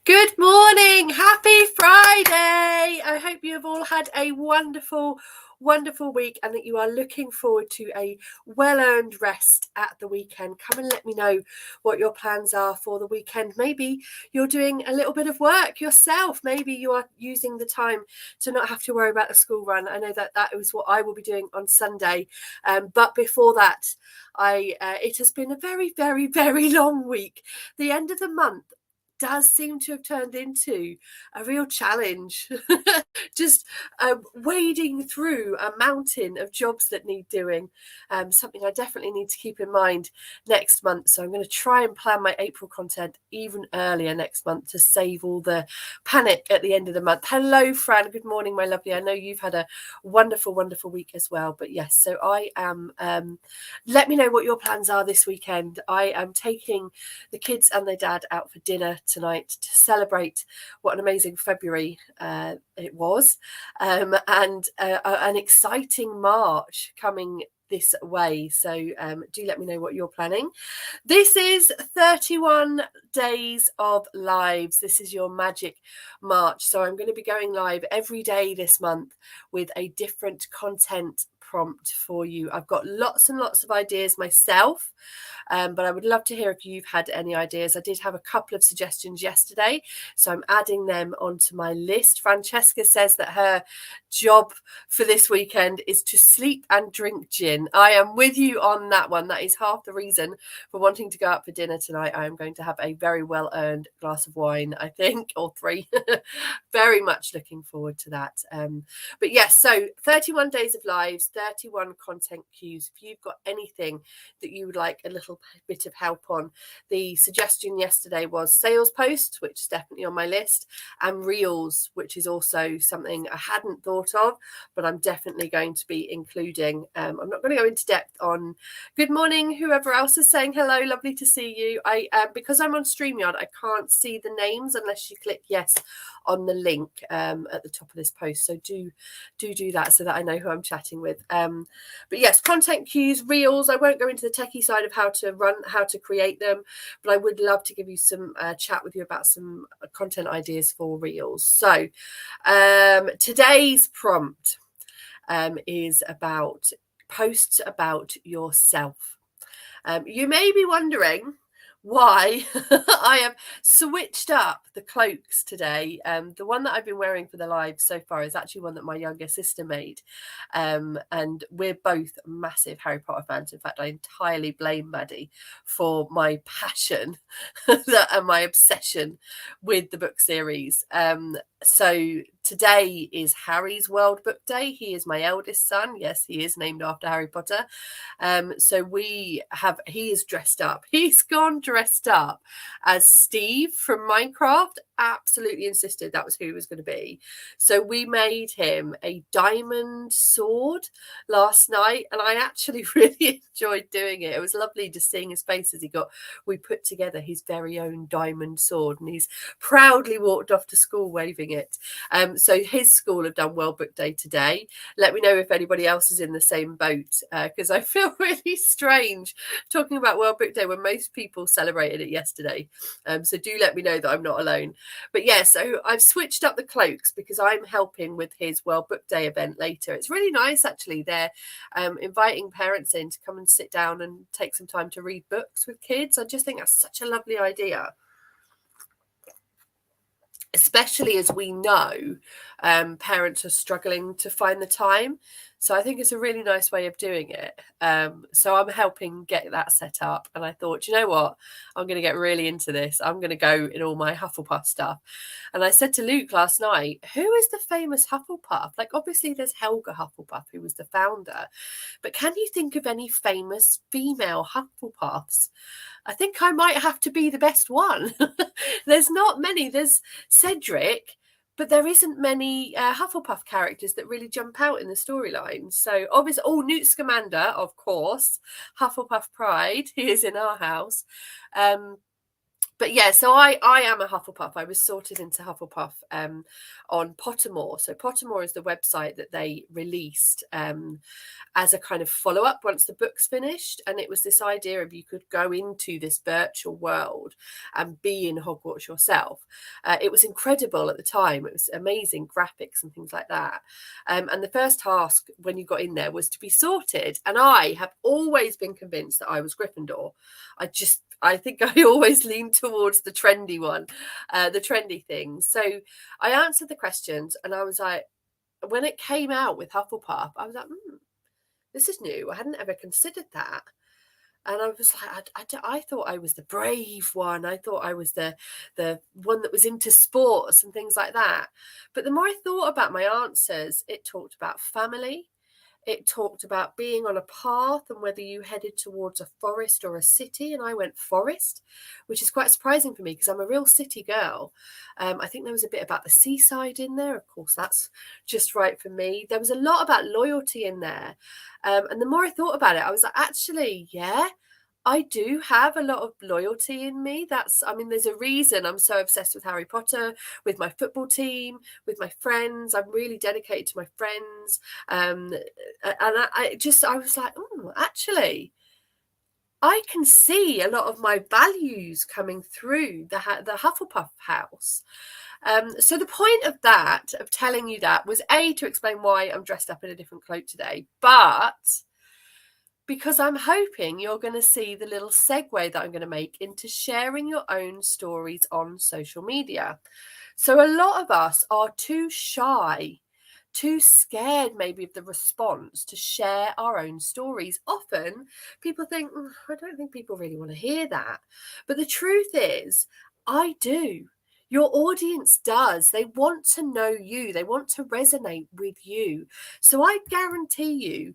Good morning. Happy Friday. I hope you have all had a wonderful, wonderful week and that you are looking forward to a well-earned rest at the weekend. Come and let me know what your plans are for the weekend. Maybe you're doing a little bit of work yourself. Maybe you are using the time to not have to worry about the school run. I know that is what I will be doing on Sunday. But before that, it has been a very, very, very long week. The end of the month does seem to have turned into a real challenge. Just wading through a mountain of jobs that need doing. Something I definitely need to keep in mind next month. So I'm going to try and plan my April content even earlier next month to save all the panic at the end of the month. Hello, Fran. Good morning, my lovely. I know you've had a wonderful, wonderful week as well. But yes, so I am. Let me know what your plans are this weekend. I am taking the kids and their dad out for dinner tonight to celebrate what an amazing February it was, and an exciting March coming this way. So do let me know what you're planning. This is 31 days of lives. This is your magic March. So I'm going to be going live every day this month with a different content prompt for you. I've got lots and lots of ideas myself, but I would love to hear if you've had any ideas. I did have a couple of suggestions yesterday, so I'm adding them onto my list. Francesca says that her job for this weekend is to sleep and drink gin. I am with you on that one. That is half the reason for wanting to go out for dinner tonight. I am going to have a very well-earned glass of wine, I think, or three. Very much looking forward to that. But yes, so 31 days of lives, 31 content cues. If you've got anything that you would like a little bit of help on, the suggestion yesterday was sales posts, which is definitely on my list, and reels, which is also something I hadn't thought of, but I'm definitely going to be including. I'm not going to go into depth on good morning, whoever else is saying hello, lovely to see you. Because I'm on StreamYard, I can't see the names unless you click yes on the link at the top of this post. So do that so that I know who I'm chatting with. But yes, content cues, reels. I won't go into the techie side of how to create them, but I would love to give you some chat with you about some content ideas for reels. So today's prompt is about posts about yourself. You may be wondering why I have switched up the cloaks today. The one that I've been wearing for the live so far is actually one that my younger sister made. And we're both massive Harry Potter fans. In fact, I entirely blame Maddie for my passion and my obsession with the book series. So today is Harry's World Book Day. He is my eldest son. Yes, he is named after Harry Potter. So he is dressed up. He's gone dressed up as Steve from Minecraft. Absolutely insisted that was who he was going to be. So we made him a diamond sword last night, and I actually really enjoyed doing it. It was lovely just seeing his face as we put together his very own diamond sword, and he's proudly walked off to school waving it. So his school have done World Book Day today. Let me know if anybody else is in the same boat, because I feel really strange talking about World Book Day when most people celebrated it yesterday. So do let me know that I'm not alone. But yeah, so I've switched up the cloaks because I'm helping with his World Book Day event later. It's really nice, actually. They're inviting parents in to come and sit down and take some time to read books with kids. I just think that's such a lovely idea, especially as we know parents are struggling to find the time. So I think it's a really nice way of doing it. So I'm helping get that set up. And I thought, you know what? I'm going to get really into this. I'm going to go in all my Hufflepuff stuff. And I said to Luke last night, who is the famous Hufflepuff? Like, obviously there's Helga Hufflepuff, who was the founder. But can you think of any famous female Hufflepuffs? I think I might have to be the best one. There's not many. There's Cedric, but there isn't many Hufflepuff characters that really jump out in the storyline. So obviously, Newt Scamander, of course, Hufflepuff Pride. He is in our house. But yeah, so I am a Hufflepuff. I was sorted into Hufflepuff on Pottermore. So Pottermore is the website that they released as a kind of follow-up once the book's finished. And it was this idea of you could go into this virtual world and be in Hogwarts yourself. It was incredible at the time. It was amazing graphics and things like that. And the first task when you got in there was to be sorted. And I have always been convinced that I was Gryffindor. I think I always lean towards the trendy one, the trendy things. So I answered the questions and I was like, when it came out with Hufflepuff, I was like, this is new. I hadn't ever considered that. And I was like, I thought I was the brave one. I thought I was the one that was into sports and things like that. But the more I thought about my answers, it talked about family. It talked about being on a path and whether you headed towards a forest or a city. And I went forest, which is quite surprising for me because I'm a real city girl. I think there was a bit about the seaside in there. Of course, that's just right for me. There was a lot about loyalty in there. And the more I thought about it, I was like, actually, yeah, I do have a lot of loyalty in me. There's a reason I'm so obsessed with Harry Potter, with my football team, with my friends. I'm really dedicated to my friends. And I was like, actually, I can see a lot of my values coming through the Hufflepuff house. So the point of telling you that, was to explain why I'm dressed up in a different cloak today, but because I'm hoping you're going to see the little segue that I'm going to make into sharing your own stories on social media. So a lot of us are too shy, too scared maybe of the response to share our own stories. Often people think, I don't think people really want to hear that. But the truth is, I do. Your audience does. They want to know you. They want to resonate with you. So I guarantee you,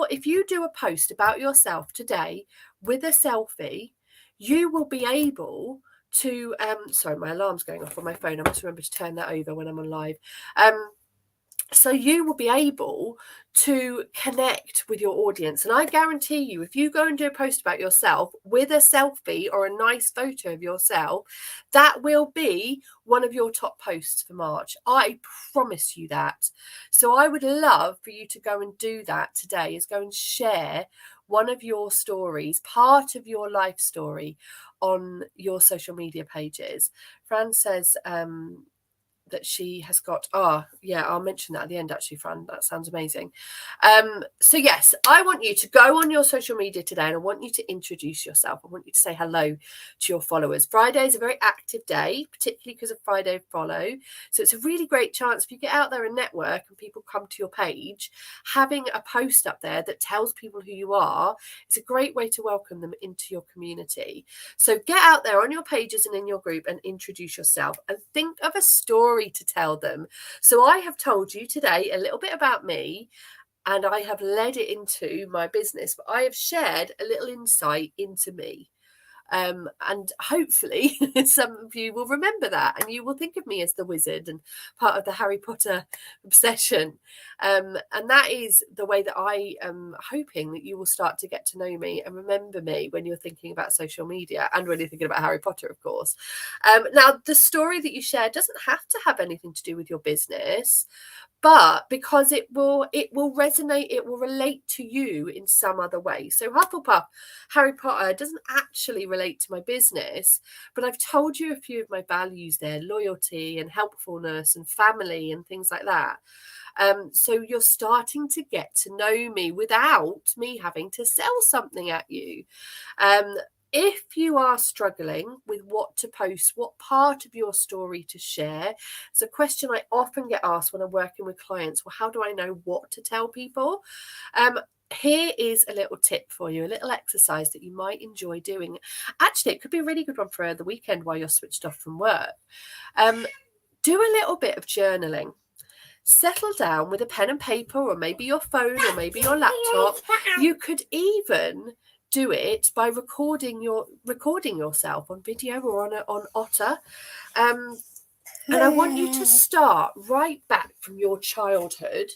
if you do a post about yourself today with a selfie, you will be able to sorry, my alarm's going off on my phone. I must remember to turn that over when I'm on live. So you will be able to connect with your audience. And I guarantee you, if you go and do a post about yourself with a selfie or a nice photo of yourself, that will be one of your top posts for March. I promise you that. So I would love for you to go and do that today, is go and share one of your stories, part of your life story, on your social media pages. Fran says, that she has got, I'll mention that at the end actually, Fran, that sounds amazing. So yes, I want you to go on your social media today and I want you to introduce yourself. I want you to say hello to your followers. Friday is a very active day, particularly because of Friday Follow. So it's a really great chance if you get out there and network and people come to your page, having a post up there that tells people who you are is a great way to welcome them into your community. So get out there on your pages and in your group and introduce yourself and think of a story to tell them. So I have told you today a little bit about me and I have led it into my business, but I have shared a little insight into me. And hopefully some of you will remember that and you will think of me as the wizard and part of the Harry Potter obsession. And that is the way that I am hoping that you will start to get to know me and remember me when you're thinking about social media and when you're thinking about Harry Potter, of course. Now, the story that you share doesn't have to have anything to do with your business, but because it will resonate, it will relate to you in some other way. So Hufflepuff, Harry Potter doesn't actually relate to my business, but I've told you a few of my values there, loyalty and helpfulness and family and things like that. So you're starting to get to know me without me having to sell something at you. If you are struggling with what to post, what part of your story to share, it's a question I often get asked when I'm working with clients. Well, how do I know what to tell people? Here is a little tip for you, a little exercise that you might enjoy doing. Actually, it could be a really good one for the weekend while you're switched off from work. Do a little bit of journaling. Settle down with a pen and paper, or maybe your phone, or maybe your laptop. You could even do it by recording yourself on video or on Otter. And I want you to start right back from your childhood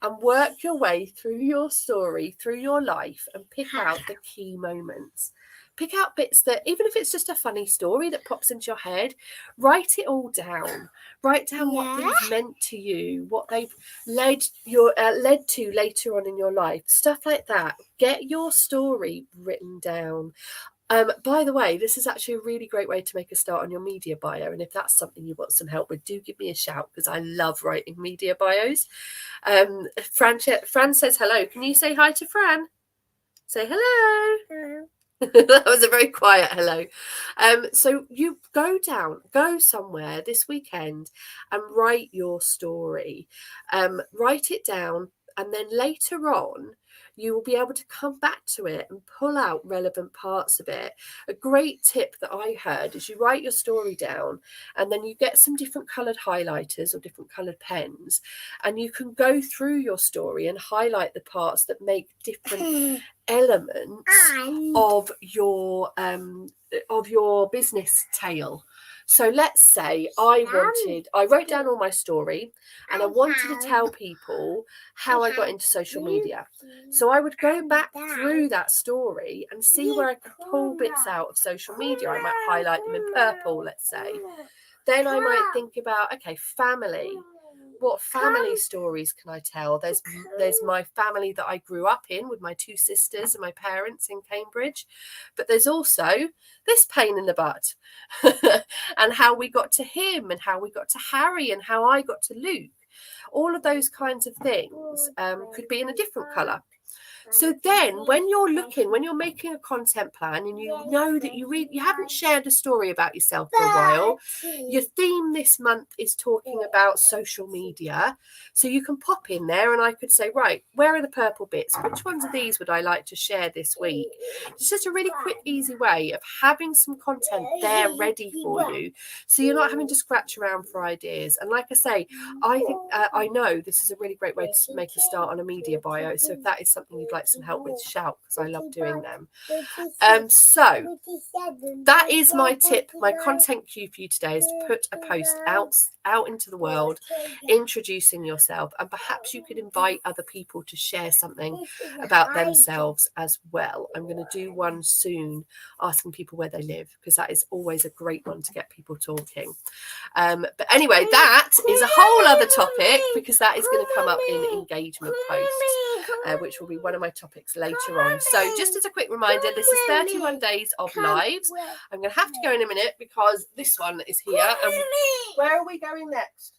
and work your way through your story, through your life, and pick out the key moments. pick out bits that, even if it's just a funny story that pops into your head, write it all down. Write down what things meant to you, what they've led to later on in your life, stuff like that. Get your story written down. By the way, this is actually a really great way to make a start on your media bio. And if that's something you want some help with, do give me a shout, because I love writing media bios. Fran says hello. Can you say hi to Fran? Say hello. Hello. That was a very quiet hello. So you go somewhere this weekend and write your story. Write it down, and then later on you will be able to come back to it and pull out relevant parts of it. A great tip that I heard is you write your story down, and then you get some different coloured highlighters or different coloured pens, and you can go through your story and highlight the parts that make different elements of your business tale. So let's say I wrote down all my story, and I wanted to tell people how I got into social media. So I would go back through that story and see where I could pull bits out of social media. I might highlight them in purple, let's say. Then I might think about, okay, family. What family stories can I tell? There's my family that I grew up in with my 2 sisters and my parents in Cambridge. But there's also this pain in the butt and how we got to him and how we got to Harry and how I got to Luke. All of those kinds of things could be in a different colour. So then when you're making a content plan and you know that you haven't shared a story about yourself for a while, your theme this month is talking about social media. So you can pop in there and I could say, right, where are the purple bits? Which ones of these would I like to share this week? It's just a really quick, easy way of having some content there ready for you. So you're not having to scratch around for ideas. And like I say, I think I know this is a really great way to make a start on a media bio. So if that is something you'd like some help with, shout, because I love doing them. So that is my tip. My content cue for you today is to put a post out into the world, introducing yourself, and perhaps you could invite other people to share something about themselves as well. I'm going to do one soon asking people where they live, because that is always a great one to get people talking. But anyway, that is a whole other topic, because that is going to come up in engagement posts, which will be one of my topics later on. So just as a quick reminder, this is 31 days of lives. I'm going to have to go in a minute because this one is here. And where are we going next?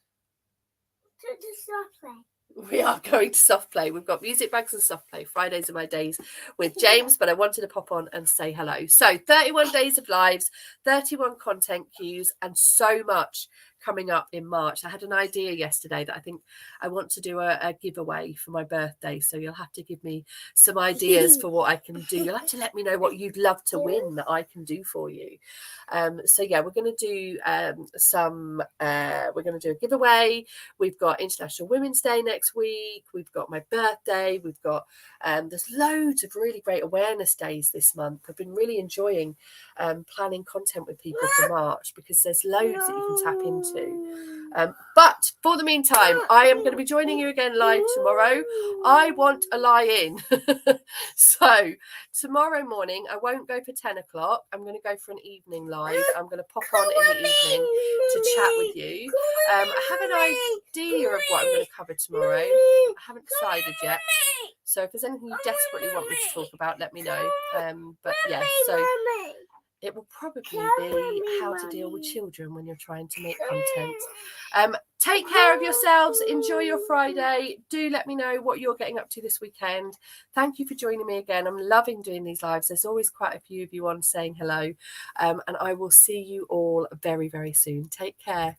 To soft play. We are going to soft play. We've got music bags and soft play. Fridays are my days with James, but I wanted to pop on and say hello. So 31 days of lives, 31 content cues, and so much coming up in March. I had an idea yesterday that I think I want to do a giveaway for my birthday. So you'll have to give me some ideas for what I can do. You'll have to let me know what you'd love to win that I can do for you. So yeah, we're going to do we're going to do a giveaway. We've got International Women's Day next week. We've got my birthday. We've got there's loads of really great awareness days this month. I've been really enjoying planning content with people for March, because there's loads that you can tap into. But for the meantime, I am going to be joining you again live tomorrow. I want a lie-in. So tomorrow morning, I won't go for 10 o'clock. I'm going to go for an evening live. I'm going to pop on in the evening to chat with you. I have an idea of what I'm going to cover tomorrow. I haven't decided yet. So if there's anything you desperately want me to talk about, let me know. But yeah, so it will probably be how to deal with children when you're trying to make content. Take care of yourselves. Enjoy your Friday. Do let me know what you're getting up to this weekend. Thank you for joining me again. I'm loving doing these lives. There's always quite a few of you on saying hello. And I will see you all very, very soon. Take care.